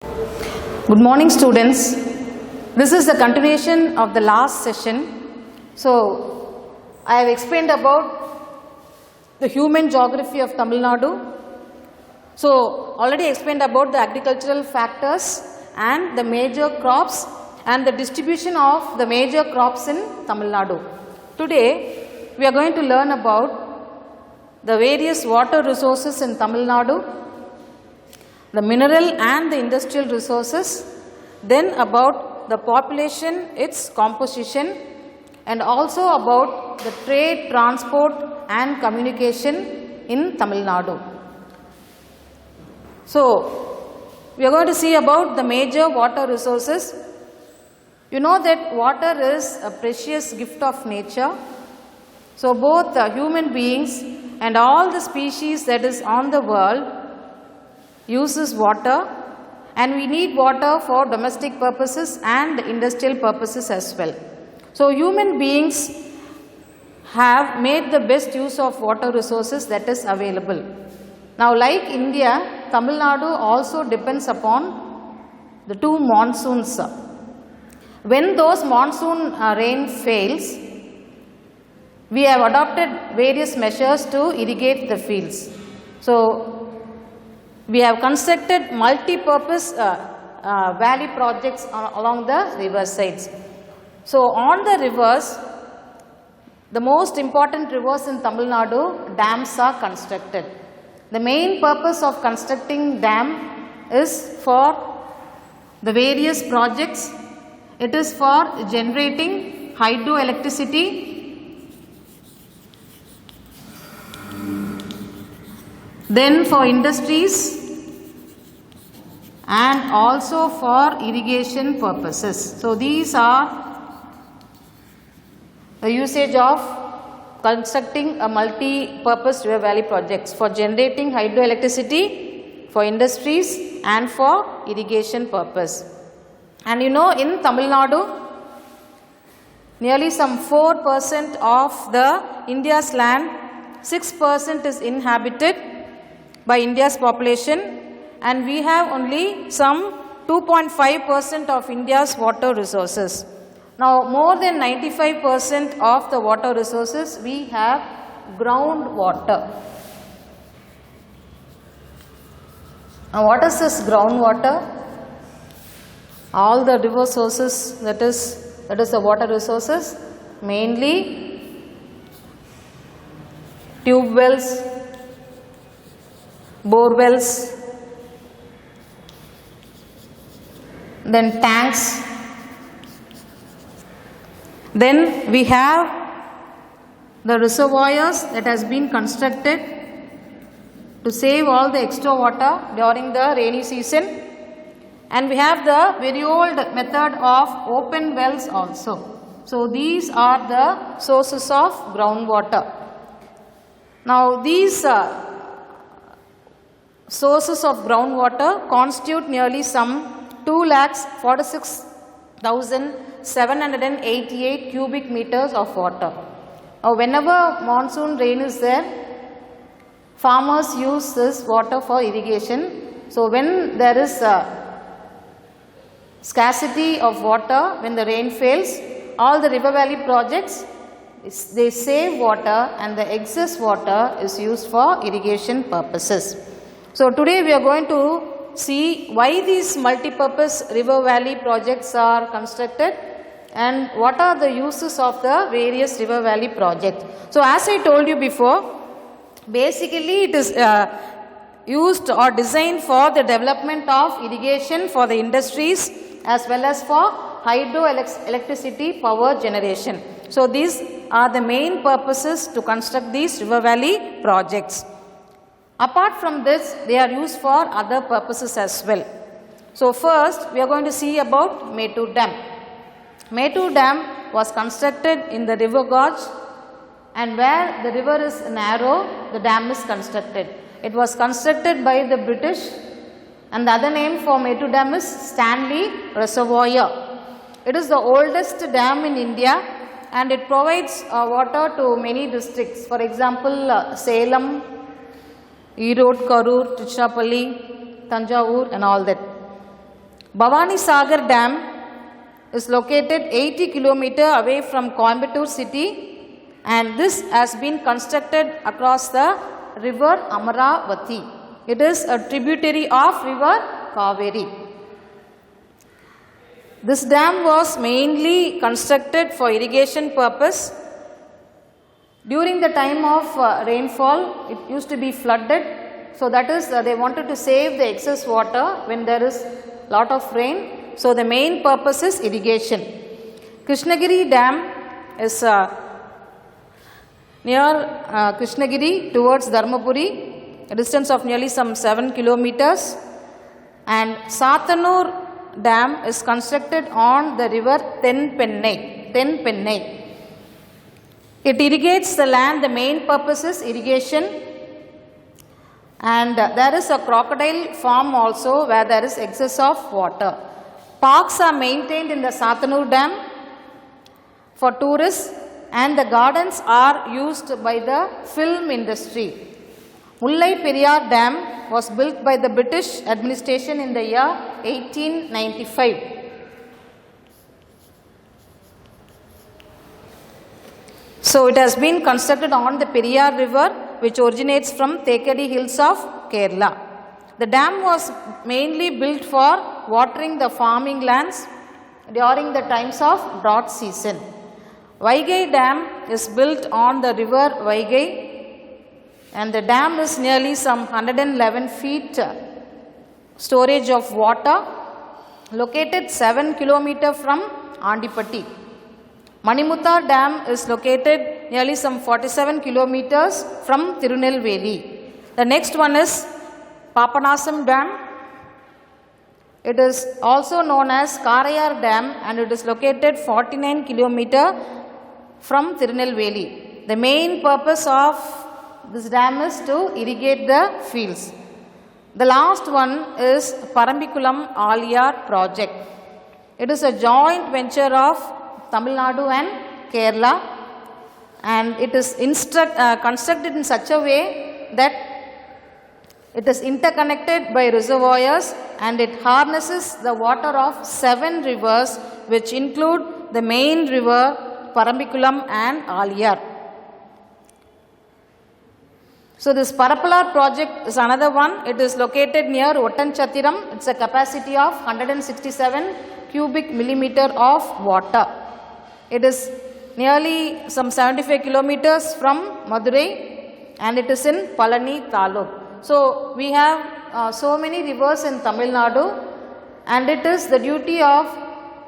Good morning, students. This is the continuation of the last session. So, I have explained about the human geography of Tamil Nadu. So, already explained about the agricultural factors and the major crops and the distribution of the major crops in Tamil Nadu. Today, we are going to learn about the various water resources in Tamil Nadu, the mineral and the industrial resources, then about the population, its composition, and also about the trade, transport and communication in Tamil Nadu. So, we are going to see about the major water resources. You know that water is a precious gift of nature. So, both the human beings and all the species that is on the world uses water, and we need water for domestic purposes and industrial purposes as well. So, human beings have made the best use of water resources that is available. Now, like India, Tamil Nadu also depends upon the two monsoons. When those monsoon rain fails, we have adopted various measures to irrigate the fields. So, we have constructed multi-purpose valley projects along the river sides. So, on the rivers, the most important rivers in Tamil Nadu, dams are constructed. The main purpose of constructing dam is for the various projects. It is for generating hydroelectricity, then for industries, and also for irrigation purposes. So, these are the usage of constructing a multi-purpose river valley projects for generating hydroelectricity, for industries and for irrigation purpose. And you know, in Tamil Nadu, nearly some 4% of the India's land, 6% is inhabited by India's population, and we have only some 2.5% of India's water resources. Now, more than 95% of the water resources we have groundwater. Now, what is this groundwater? All the river sources, that is the water resources, mainly tube wells, bore wells, then tanks. Then we have the reservoirs that has been constructed to save all the extra water during the rainy season, and we have the very old method of open wells also. So, these are the sources of groundwater. Now, these sources of groundwater constitute nearly some 2,46,788 cubic meters of water. Now, whenever monsoon rain is there, farmers use this water for irrigation. So, when there is scarcity of water, when the rain fails, all the river valley projects, they save water, and the excess water is used for irrigation purposes. So, today we are going to see why these multi-purpose river valley projects are constructed and what are the uses of the various river valley projects. So, as I told you before, basically it is used or designed for the development of irrigation for the industries as well as for hydroelectricity power generation. So, these are the main purposes to construct these river valley projects. Apart from this, they are used for other purposes as well. So, first we are going to see about Mettur Dam. Mettur Dam was constructed in the river gorge, and where the river is narrow, the dam is constructed. It was constructed by the British, and the other name for Mettur Dam is Stanley Reservoir. It is the oldest dam in India, and it provides water to many districts. For example, Salem, Erode, Karur, Tiruchirappalli, Tanjavur and all that. Bhavani Sagar Dam is located 80 km away from Coimbatore city, and this has been constructed across the river Amaravati. It is a tributary of river Kaveri. This dam was mainly constructed for irrigation purpose. During the time of rainfall, it used to be flooded. So that is, they wanted to save the excess water when there is lot of rain. So the main purpose is irrigation. Krishnagiri Dam is near Krishnagiri towards Dharmapuri, a distance of nearly some 7 kilometers. And Sathanur Dam is constructed on the river Tenpennai. It irrigates the land. The main purpose is irrigation. And there is a crocodile farm also where there is excess of water. Parks are maintained in the Sathanur Dam for tourists, and the gardens are used by the film industry. Mullai Periyar Dam was built by the British administration in the year 1895. So it has been constructed on the Periyar river, which originates from Thekadi hills of Kerala. The dam was mainly built for watering the farming lands during the times of drought season. Vaigai Dam is built on the river Vaigai, and the dam is nearly some 111 feet storage of water, located 7 km from Andipatti. Manimuttar Dam is located nearly some 47 kilometers from Tirunelveli. The next one is Papanasam Dam. It is also known as Karayar Dam, and it is located 49 kilometers from Tirunelveli. The main purpose of this dam is to irrigate the fields. The last one is Parambikulam Aliyar project. It is a joint venture of Tamil Nadu and Kerala, and it is constructed in such a way that it is interconnected by reservoirs, and it harnesses the water of 7 rivers, which include the main river Parambikulam and Aliyar. So this Parapalar project is another one. It is located near Ottanchatiram. It's a capacity of 167 cubic millimeter of water. It is nearly some 75 kilometers from Madurai, and it is in Palani Taluk. So we have so many rivers in Tamil Nadu, and it is the duty of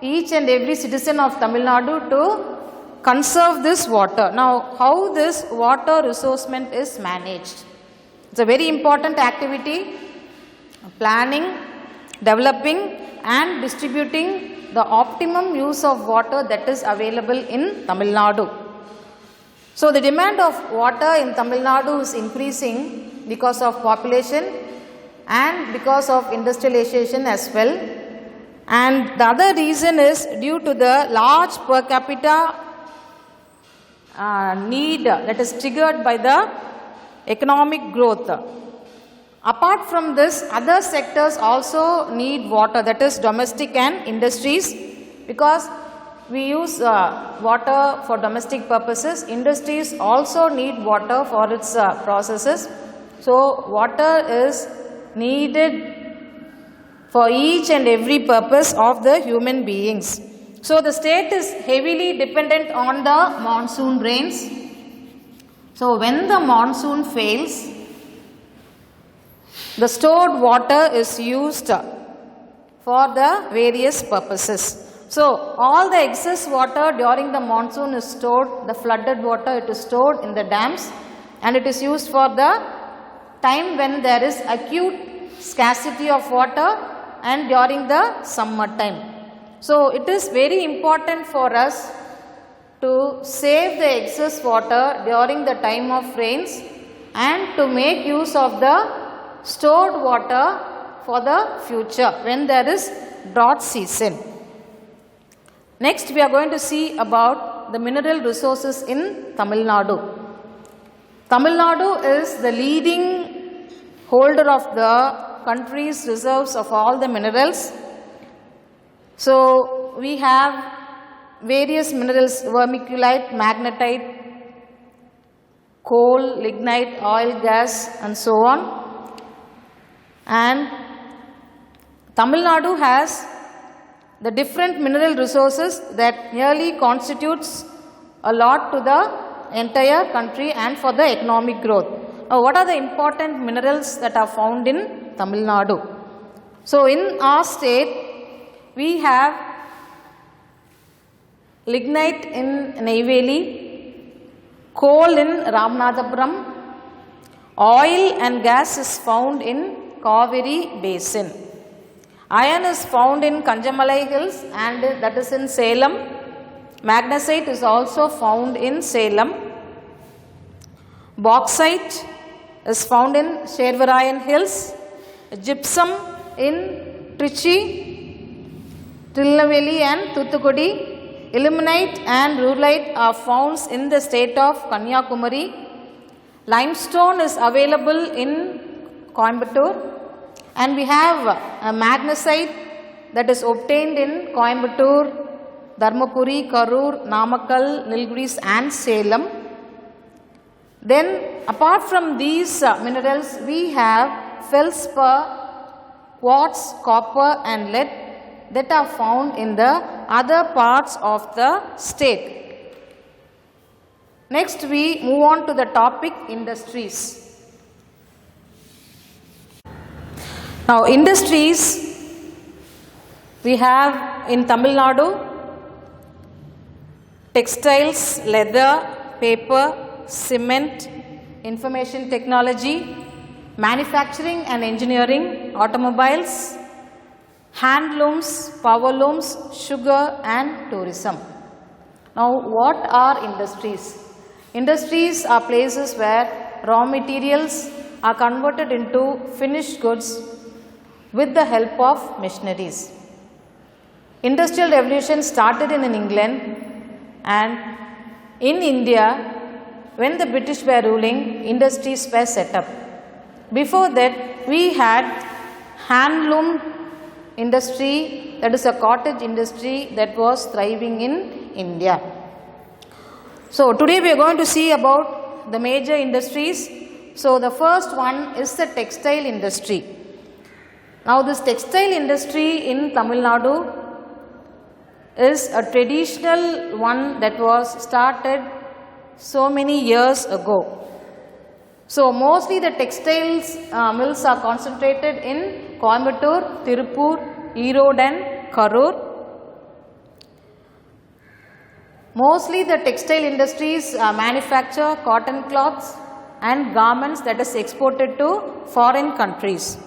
each and every citizen of Tamil Nadu to conserve this water. Now, how this water resourcement is managed? It's a very important activity. Planning, developing and distributing the optimum use of water that is available in Tamil Nadu. So, the demand of water in Tamil Nadu is increasing because of population and because of industrialization as well. And the other reason is due to the large per capita need that is triggered by the economic growth. Apart from this, other sectors also need water, that is domestic and industries, because we use water for domestic purposes. Industries also need water for its processes. So, water is needed for each and every purpose of the human beings. So, the state is heavily dependent on the monsoon rains. So, when the monsoon fails, the stored water is used for the various purposes. So, all the excess water during the monsoon is stored, the flooded water, it is stored in the dams, and it is used for the time when there is acute scarcity of water and during the summer time. So, it is very important for us to save the excess water during the time of rains and to make use of the stored water for the future when there is drought season. Next, we are going to see about the mineral resources in Tamil Nadu. Tamil Nadu is the leading holder of the country's reserves of all the minerals. So we have various minerals, vermiculite, magnetite, coal, lignite, oil, gas and so on. And Tamil Nadu has the different mineral resources that nearly constitutes a lot to the entire country and for the economic growth. Now, what are the important minerals that are found in Tamil Nadu? So, in our state, we have lignite in Neyveli, coal in Ramanathapuram, oil and gas is found in Kaveri Basin. Iron is found in Kanjamalai Hills and that is in Salem. Magnesite is also found in Salem. Bauxite is found in Shervarayan Hills. Gypsum in Trichy, Tirunelveli and Thuthukudi. Ilmenite and rhyolite are found in the state of Kanyakumari. Limestone is available in Coimbatore. And we have a magnesite that is obtained in Coimbatore, Dharmapuri, Karur, Namakkal, Nilgiris and Salem. Then apart from these minerals, we have feldspar, quartz, copper and lead that are found in the other parts of the state. Next we move on to the topic industries. Now industries, we have in Tamil Nadu textiles, leather, paper, cement, information technology, manufacturing and engineering, automobiles, handlooms, power looms, sugar and tourism. Now what are industries? Industries are places where raw materials are converted into finished goods with the help of machineries. Industrial revolution started in England and in India when the British were ruling, industries were set up. Before that we had handloom industry, that is a cottage industry that was thriving in India. So today we are going to see about the major industries. So the first one is the textile industry. Now this textile industry in Tamil Nadu is a traditional one that was started so many years ago. So mostly the textiles mills are concentrated in Coimbatore, Tirupur, Erode and Karur. Mostly the textile industries manufacture cotton cloths and garments that is exported to foreign countries.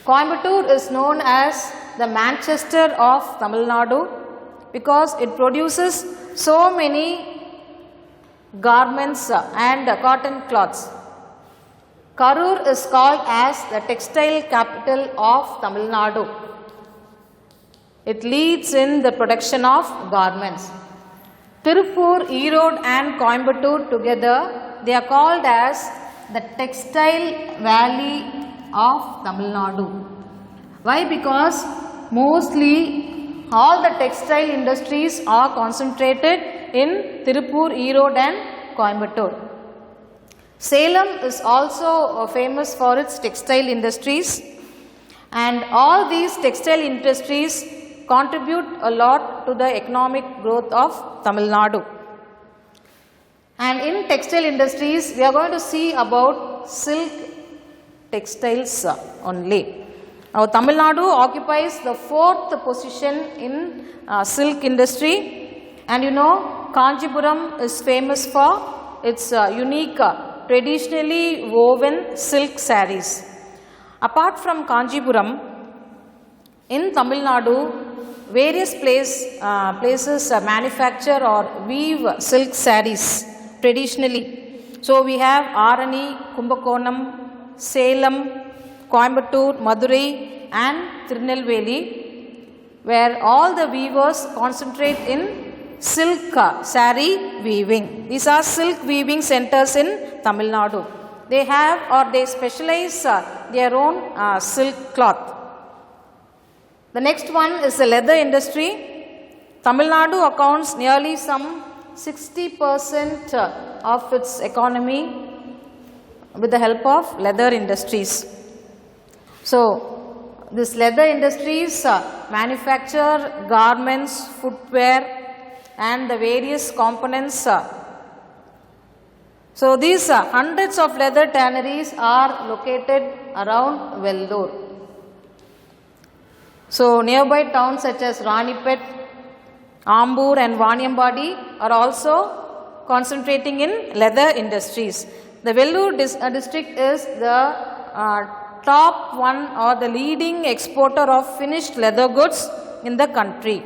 Coimbatore is known as the Manchester of Tamil Nadu because it produces so many garments and cotton cloths. Karur is called as the textile capital of Tamil Nadu. It leads in the production of garments. Tirupur, Erode and Coimbatore together, they are called as the textile valley of Tamil Nadu. Why? Because mostly all the textile industries are concentrated in Tirupur, Erode and Coimbatore. Salem is also famous for its textile industries, and all these textile industries contribute a lot to the economic growth of Tamil Nadu. And in textile industries, we are going to see about silk textiles only. Now Tamil Nadu occupies the 4th position in silk industry, and you know Kanjipuram is famous for its unique traditionally woven silk sarees. Apart from Kanjipuram, in Tamil Nadu, various places manufacture or weave silk sarees traditionally. So we have Arani, Kumbakonam, Salem, Coimbatore, Madurai and Tirunelveli, where all the weavers concentrate in silk saree weaving. These are silk weaving centers in Tamil Nadu. They have or they specialize their own silk cloth. The next one is the leather industry. Tamil Nadu accounts nearly some 60% of its economy with the help of leather industries. So, this leather industries manufacture garments, footwear and the various components. So, these hundreds of leather tanneries are located around Vellore. So, nearby towns such as Ranipet, Ambur and Vaniambadi are also concentrating in leather industries. The Vellore district is the top one or the leading exporter of finished leather goods in the country.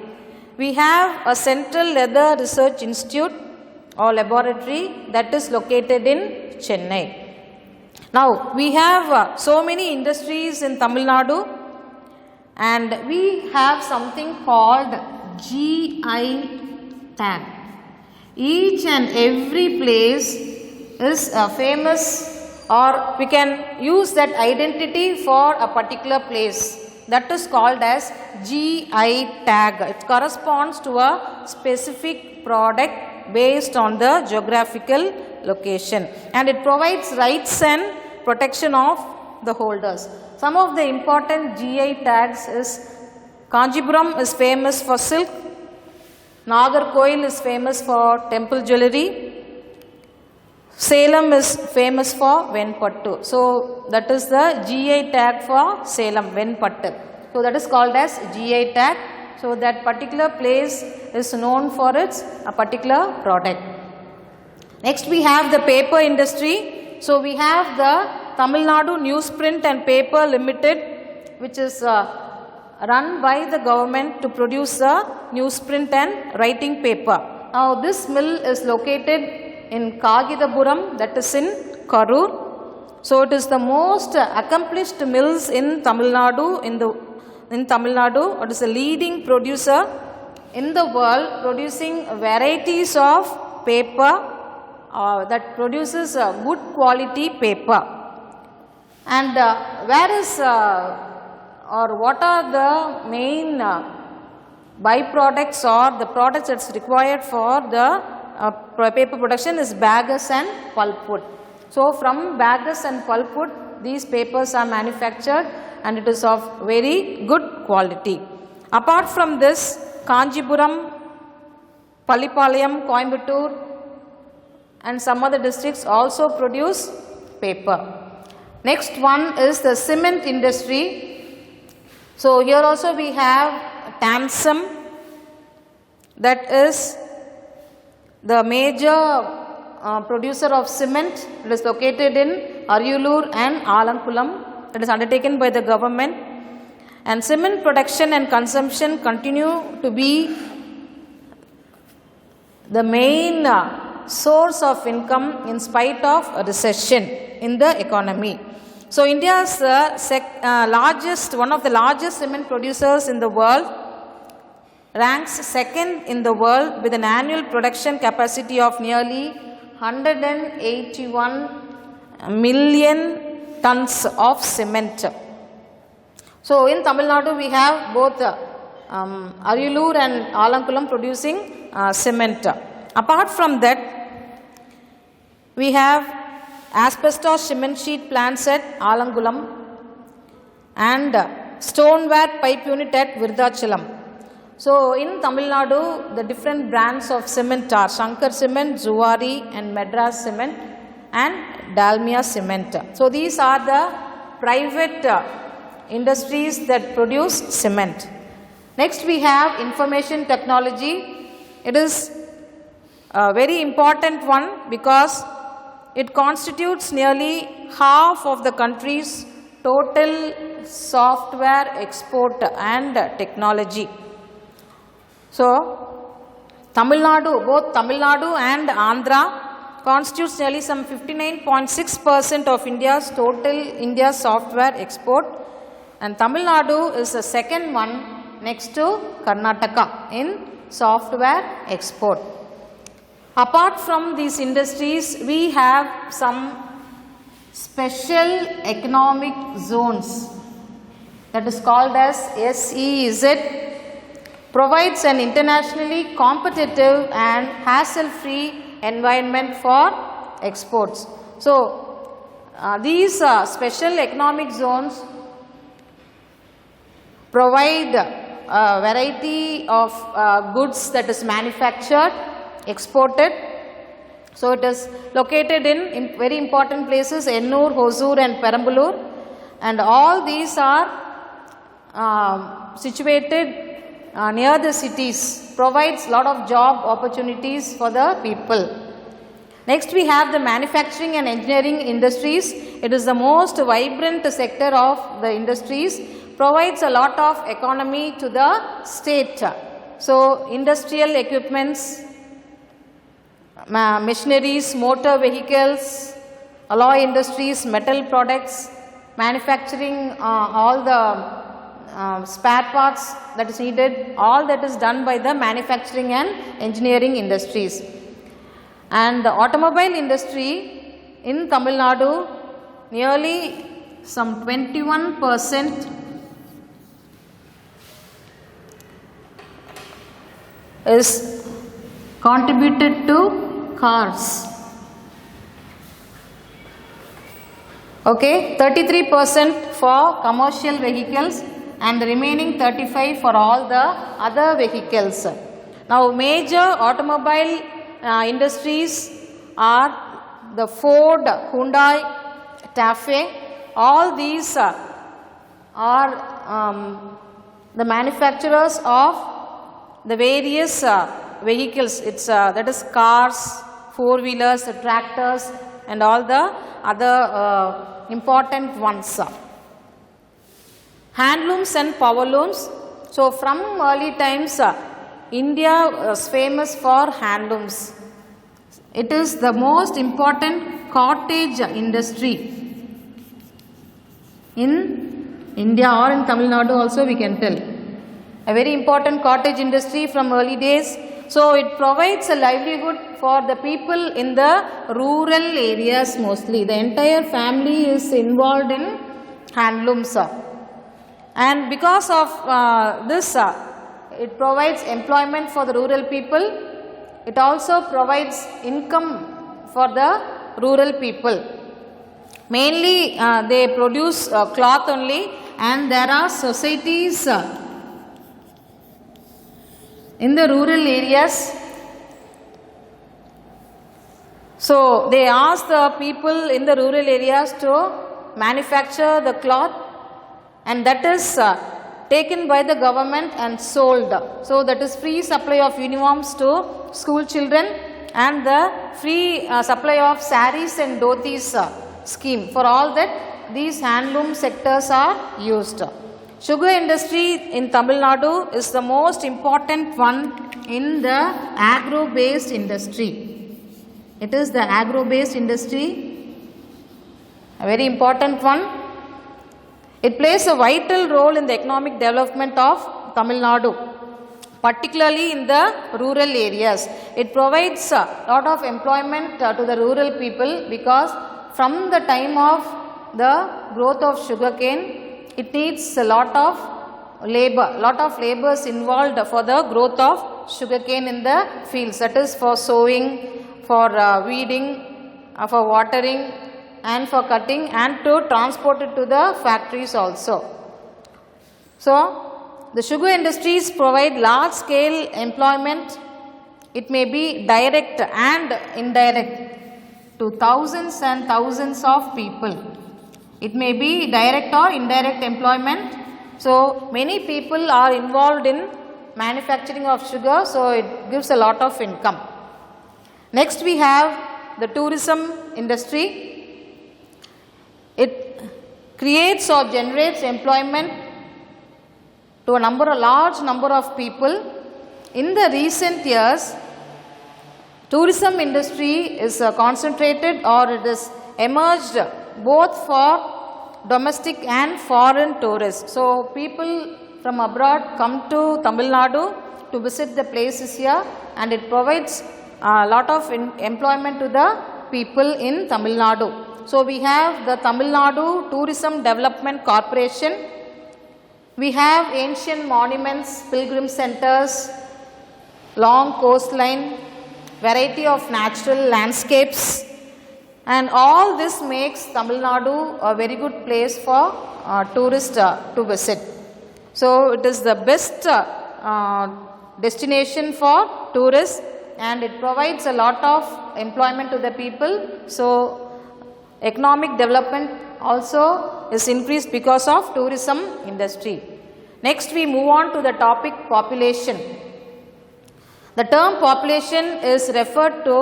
We have a Central Leather Research Institute or laboratory that is located in Chennai. Now, we have so many industries in Tamil Nadu, and we have something called GI tag. Each and every place is famous, or we can use that identity for a particular place. That is called as GI tag. It corresponds to a specific product based on the geographical location, and it provides rights and protection of the holders. Some of the important GI tags is Kanjipuram is famous for silk, Nagarkoil is famous for temple jewellery, Salem is famous for Venpattu. So, that is the GI tag for Salem, Venpattu. So, that is called as GI tag. So, that particular place is known for its a particular product. Next, we have the paper industry. So, we have the Tamil Nadu Newsprint and Paper Limited, which is run by the government to produce newsprint and writing paper. Now, this mill is located in Kagithapuram, that is in Karur. So, it is the most accomplished mills in Tamil Nadu. It is a leading producer in the world, producing varieties of paper that produces good quality paper. And where is or what are the main byproducts or the products that is required for the paper production is bagasse and pulpwood. So, from bagasse and pulpwood, these papers are manufactured, and it is of very good quality. Apart from this, Kanjipuram, Pallipalayam, Coimbatore and some other districts also produce paper. Next one is the cement industry. So, here also we have Tansam, that is the major producer of cement. It is located in Ariyalur and Alankulam. It is undertaken by the government, and cement production and consumption continue to be the main source of income in spite of a recession in the economy. So, India is one of the largest cement producers in the world, ranks second in the world with an annual production capacity of nearly 181 million tons of cement. So, in Tamil Nadu we have both Ariyalur and Alankulam producing cement. Apart from that, we have asbestos cement sheet plants at Alankulam and stoneware pipe unit at Virudhachalam. So, in Tamil Nadu, the different brands of cement are Shankar Cement, Zuari and Madras Cement and Dalmia Cement. So, these are the private industries that produce cement. Next, we have information technology. It is a very important one because it constitutes nearly half of the country's total software export and technology. So, Tamil Nadu, both Tamil Nadu and Andhra constitutes nearly some 59.6% of India's software export, and Tamil Nadu is the second one next to Karnataka in software export. Apart from these industries, we have some special economic zones. that is called as SEZ, provides an internationally competitive and hassle-free environment for exports. So, these special economic zones provide a variety of goods that is manufactured, exported. So, it is located in very important places, Ennur, Hosur and Perambulur, and all these are situated near the cities, provides lot of job opportunities for the people. Next we have the manufacturing and engineering industries. It is the most vibrant sector of the industries, provides a lot of economy to the state. So, industrial equipments, machineries, motor vehicles, alloy industries, metal products, manufacturing all the spare parts that is needed, all that is done by the manufacturing and engineering industries. And the automobile industry in Tamil Nadu, nearly some 21% is contributed to cars. Okay, 33% for commercial vehicles and the remaining 35% for all the other vehicles. Now, major automobile industries are the Ford, Hyundai, TAFE. All these are the manufacturers of the various vehicles. It's that is cars, four-wheelers, tractors, and all the other important ones. Handlooms and powerlooms. So, from early times, India was famous for handlooms. It is the most important cottage industry in India or in Tamil Nadu also we can tell. A very important cottage industry from early days. So, it provides a livelihood for the people in the rural areas mostly. The entire family is involved in handlooms. And because of this, it provides employment for the rural people. It also provides income for the rural people. Mainly they produce cloth only, and there are societies in the rural areas. So, they ask the people in the rural areas to manufacture the cloth, and that is taken by the government and sold. So, that is free supply of uniforms to school children and the free supply of saris and dhotis scheme. For all that, these handloom sectors are used. Sugar industry in Tamil Nadu is the most important one in the agro-based industry. It is the agro-based industry, a very important one. It plays a vital role in the economic development of Tamil Nadu, particularly in the rural areas. It provides a lot of employment to the rural people, because from the time of the growth of sugarcane, it needs a lot of labor, is involved for the growth of sugarcane in the fields. That is for sowing, for weeding, for watering, and for cutting, and to transport it to the factories also. So, the sugar industries provide large scale employment. It may be direct and indirect to thousands and thousands of people. It may be direct or indirect employment. So, many people are involved in manufacturing of sugar, so it gives a lot of income. Next we have the tourism industry. It creates or generates employment to a large number of people. In the recent years, tourism industry is concentrated, or it is emerged both for domestic and foreign tourists. So, people from abroad come to Tamil Nadu to visit the places here, and it provides a lot of employment to the people in Tamil Nadu. So, we have the Tamil Nadu Tourism Development Corporation, We have ancient monuments, pilgrim centers, long coastline, variety of natural landscapes, and all this makes Tamil Nadu a very good place for tourists to visit. So it is the best destination for tourists, and it provides a lot of employment to the people. So economic development also is increased because of tourism industry. Next we move on to the topic population. The term population is referred to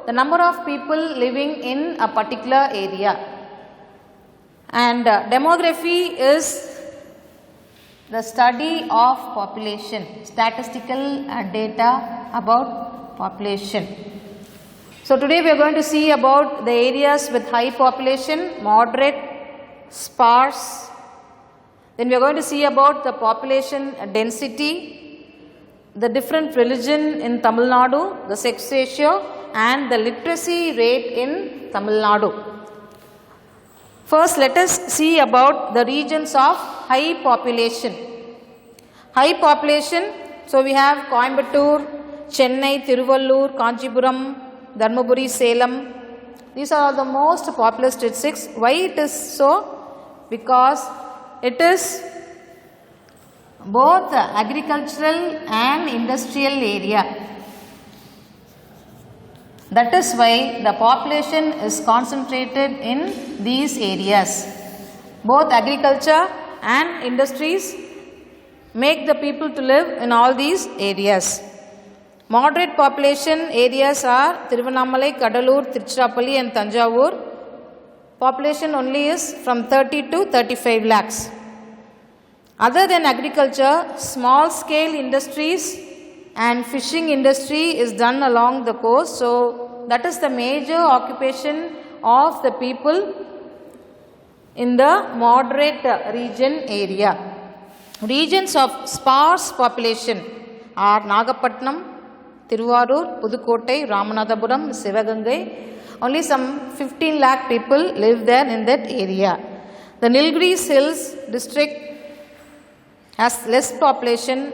the number of people living in a particular area, and demography is the study of population, statistical data about population. So today we are going to see about the areas with high population, moderate, sparse. Then we are going to see about the population density, the different religion in Tamil Nadu, the sex ratio, and the literacy rate in Tamil Nadu. First, let us see about the regions of high population. High population, so we have Coimbatore, Chennai, Tiruvallur, Kanchipuram, Dharmaburi, Salem. These are all the most populous districts. Why it is so? Because it is both agricultural and industrial area. That is why the population is concentrated in these areas. Both agriculture and industries make the people to live in all these areas. Moderate population areas are Tiruvannamalai, Kadalur, Tiruchirappalli and Thanjavur. Population only is from 30 to 35 lakhs. Other than agriculture, small scale industries and fishing industry is done along the coast. So that is the major occupation of the people in the moderate region area. Regions of sparse population are Nagapattinam, Tiruvarur, Pudukottai, Ramanathapuram, Sivagangai. Only some 15 lakh people live there in that area. The Nilgiris Hills district has less population,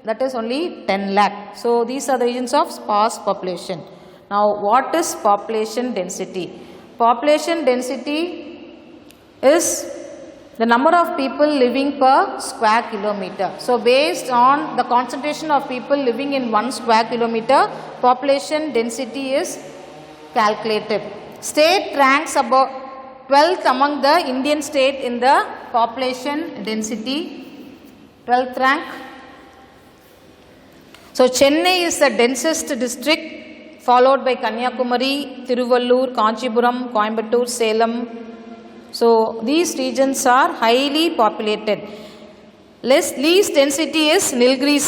that is only 10 lakh. So these are the regions of sparse population. Now what is population density? Population density is the number of people living per square kilometer. So based on the concentration of people living in 1 square kilometer, population density is calculated. State ranks about 12th among the Indian state in the population density. 12th rank. So Chennai is the densest district, followed by Kanyakumari, Tiruvallur, Kanchipuram, Coimbatore, Salem. So these regions are highly populated. Least density is Nilgiris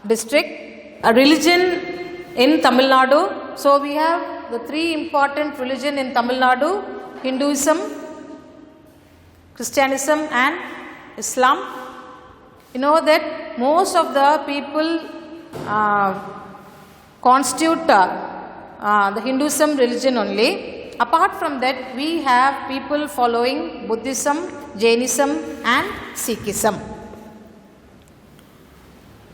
district. A religion in Tamil Nadu. So we have the three important religion in Tamil Nadu: Hinduism, Christianism and Islam. You know that most of the people constitute the Hinduism religion only. Apart from that, we have people following Buddhism, Jainism and Sikhism.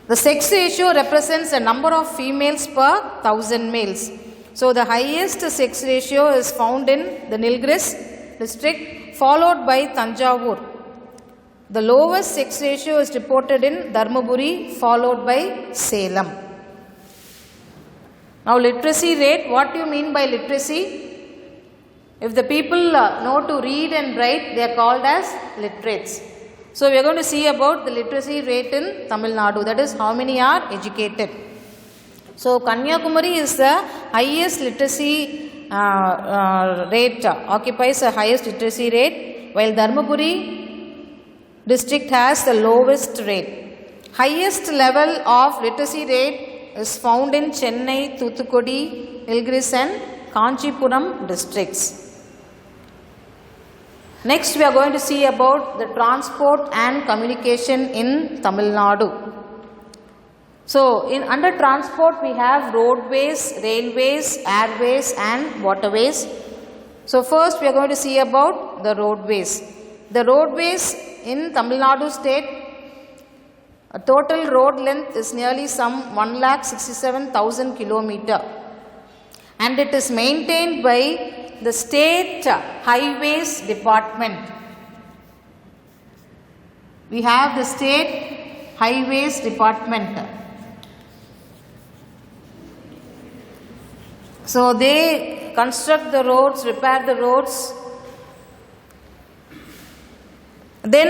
The sex ratio represents the number of females per 1000 males. So the highest sex ratio is found in the Nilgiris district, followed by Thanjavur. The lowest sex ratio is reported in Dharmaburi, followed by Salem. Now literacy rate, what do you mean by literacy? If the people know to read and write, they are called as literates. So we are going to see about the literacy rate in Tamil Nadu, that is how many are educated. So Kanyakumari is the highest literacy rate, occupies the highest literacy rate, while Dharmaburi district has the lowest rate. Highest level of literacy rate is found in Chennai, Thuthukudi, Nilgiris and Kanchipuram districts. Next we are going to see about the transport and communication in Tamil Nadu. So under transport we have roadways, railways, airways and waterways. So first we are going to see about the roadways. The roadways in Tamil Nadu state, total road length is nearly some 1,67,000 kilometer, and it is maintained by the State Highways Department. We have the State Highways Department. So they construct the roads, repair the roads. Then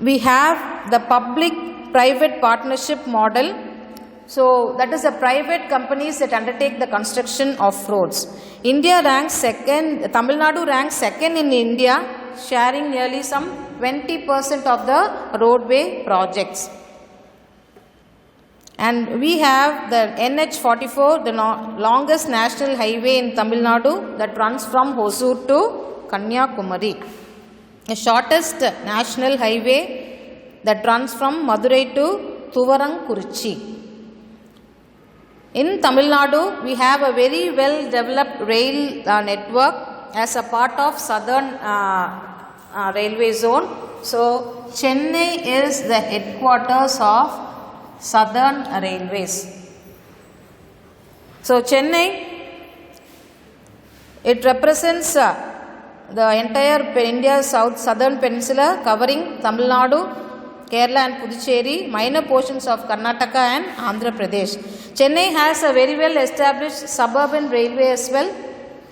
we have the public-private partnership model. So that is the private companies that undertake the construction of roads. India ranks second, Tamil Nadu ranks second in India, sharing nearly some 20% of the roadway projects. And we have the NH44, the longest national highway in Tamil Nadu that runs from Hosur to Kanyakumari. The shortest national highway that runs from Madurai to Thuvarankuruchi. In Tamil Nadu, we have a very well developed rail network as a part of southern railway zone. So, Chennai is the headquarters of Southern Railways. So, Chennai, it represents the entire India's southern peninsula covering Tamil Nadu, Kerala and Puducherry, minor portions of Karnataka and Andhra Pradesh. Chennai has a very well established suburban railway as well.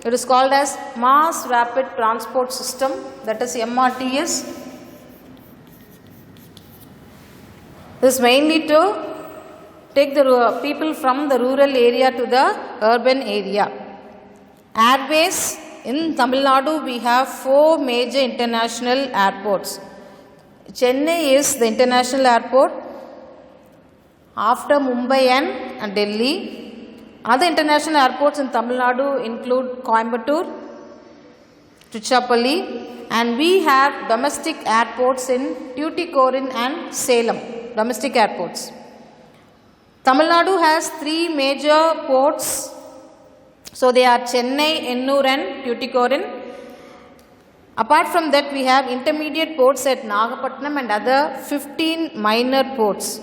It is called as Mass Rapid Transport System, that is MRTS. This is mainly to take the people from the rural area to the urban area. Airways, in Tamil Nadu we have 4 major international airports. Chennai is the international airport, after Mumbai and Delhi. Other international airports in Tamil Nadu include Coimbatore, Tiruchirappalli, and we have domestic airports in Tuticorin and Salem, domestic airports. Tamil Nadu has 3 major ports. So they are Chennai, Ennur and Tuticorin. Apart from that, we have intermediate ports at Nagapattinam and other 15 minor ports.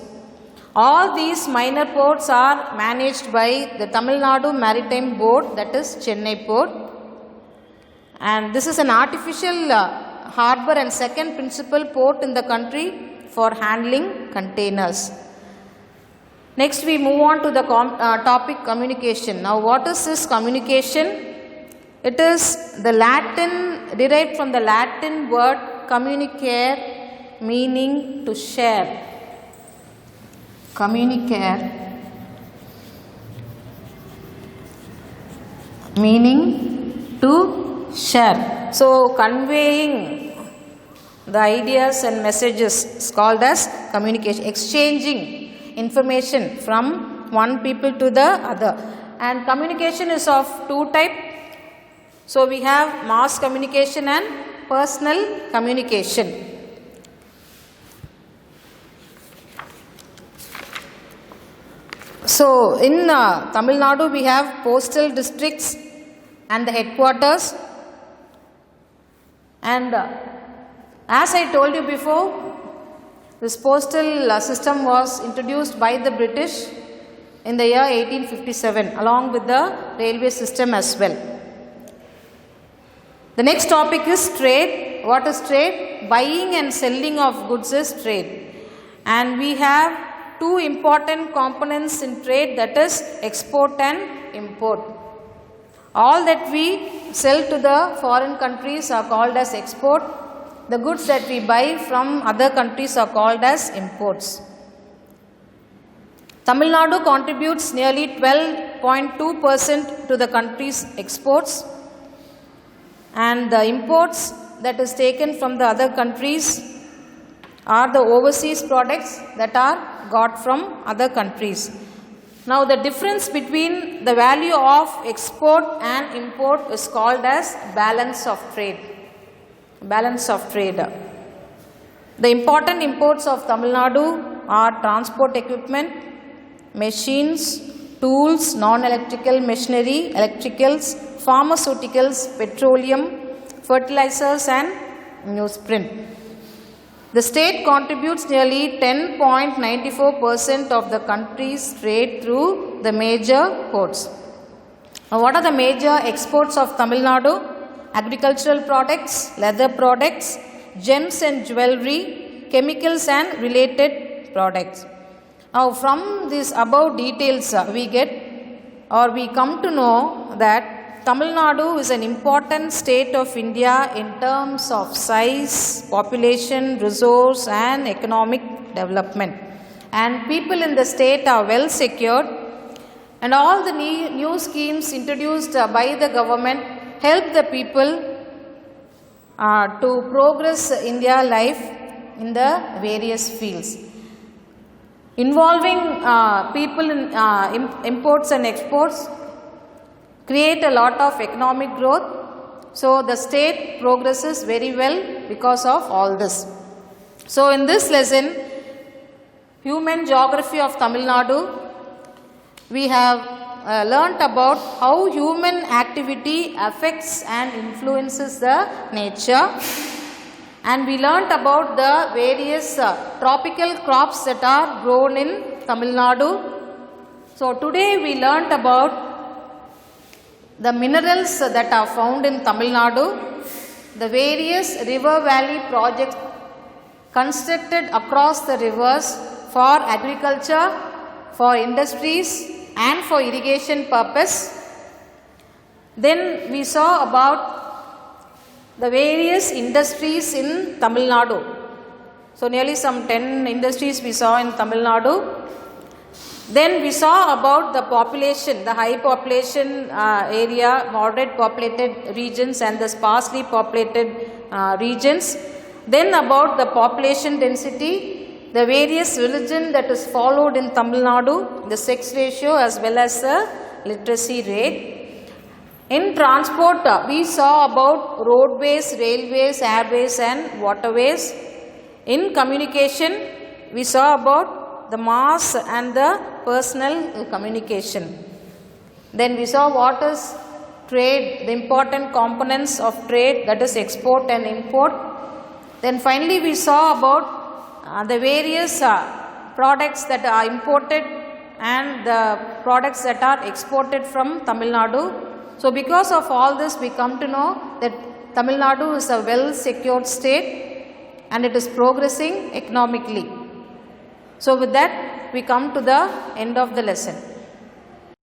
All these minor ports are managed by the Tamil Nadu Maritime Board, that is Chennai Port. And this is an artificial harbour and second principal port in the country for handling containers. Next, we move on to the topic communication. Now, what is this communication? It is the Latin, derived from the Latin word communicare, meaning to share. Communicare, meaning to share. So, conveying the ideas and messages is called as communication, exchanging information from one people to the other. And communication is of 2 types. So, we have mass communication and personal communication. So, in Tamil Nadu we have postal districts and the headquarters, and as I told you before, this postal system was introduced by the British in the year 1857 along with the railway system as well. The next topic is trade. What is trade? Buying and selling of goods is trade. And we have 2 important components in trade, that is export and import. All that we sell to the foreign countries are called as export. The goods that we buy from other countries are called as imports. Tamil Nadu contributes nearly 12.2% to the country's exports, and the imports that is taken from the other countries are the overseas products that are got from other countries. Now, the difference between the value of export and import is called as balance of trade. Balance of trade. The important imports of Tamil Nadu are transport equipment, machines, tools, non-electrical machinery, electricals, pharmaceuticals, petroleum, fertilizers and newsprint. The state contributes nearly 10.94% of the country's trade through the major ports. Now, what are the major exports of Tamil Nadu? Agricultural products, leather products, gems and jewelry, chemicals and related products. Now, from these above details, we come to know that Tamil Nadu is an important state of India in terms of size, population, resource and economic development. And people in the state are well secured, and all the new schemes introduced by the government help the people to progress India life in the various fields. Involving people in imports and exports create a lot of economic growth. So, the state progresses very well because of all this. So, in this lesson, Human Geography of Tamil Nadu, we have learnt about how human activity affects and influences the nature, and we learnt about the various tropical crops that are grown in Tamil Nadu. So, today we learnt about the minerals that are found in Tamil Nadu, the various river valley projects constructed across the rivers for agriculture, for industries and for irrigation purpose. Then we saw about the various industries in Tamil Nadu. So, nearly some 10 industries we saw in Tamil Nadu. Then we saw about the population, the high population area, moderate populated regions and the sparsely populated regions. Then about the population density, the various religion that is followed in Tamil Nadu, the sex ratio as well as the literacy rate. In transport, we saw about roadways, railways, airways and waterways. In communication, we saw about the mass and the personal communication. Then we saw what is trade, the important components of trade, that is export and import. Then finally we saw about the various products that are imported and the products that are exported from Tamil Nadu. So, because of all this, we come to know that Tamil Nadu is a well secured state and it is progressing economically. So, with that we come to the end of the lesson.